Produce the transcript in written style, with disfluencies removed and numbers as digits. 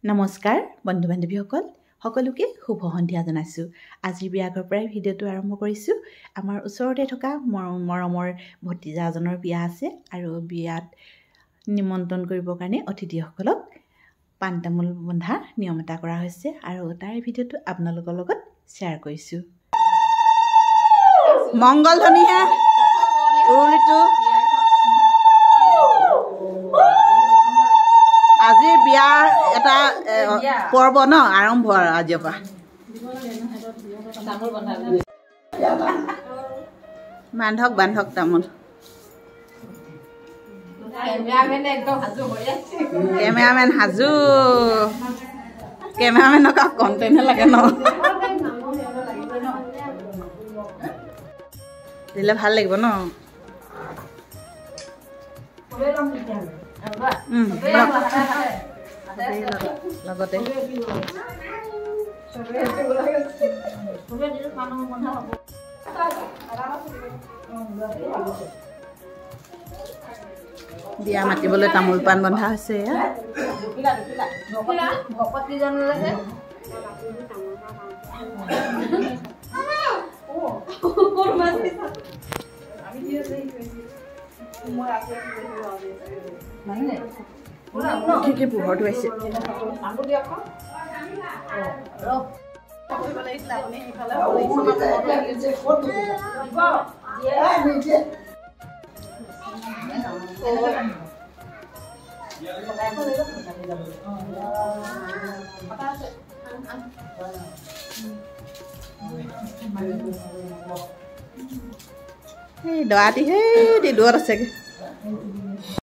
নমস্কাৰ বন্ধু বান্ধৱীসকল সকলোকে শুভ সন্ধিয়া জনাইছোঁ। আজি বিয়াঘৰ পৰাই ভিডিঅ'টো আৰম্ভ কৰিছোঁ। আমাৰ ওচৰতে থকা মৰমৰ ভতিজাজনৰ বিয়া আছে আৰু বিয়াত নিমন্ত্ৰণ কৰিবৰ কাৰণে অতিথিসকলক পাণ তামোল বন্ধা নিয়ম এটা কৰা হৈছে আৰু তাৰ ভিডিঅ'টো আপোনালোকৰ লগত শ্বেয়াৰ কৰিছোঁ। মংগল ধ্বনিহে উৰুলিটো আজিৰ বিয়াৰ এটা পৰ্ব ন আৰম্ভ আৰু আজিৰ পৰা বান্ধক তামোল কেমেৰামেন সাজু কেমেৰামেনক কণ্টেণ্টহে লাগে ন দিলে ভাল লাগিব ন লগতে বিয়া মাতিবলৈ তামোল পাণ বন্ধা হৈছে কি পোহৰটো আহিছে দৰাটি সেই দূৰত আছেগে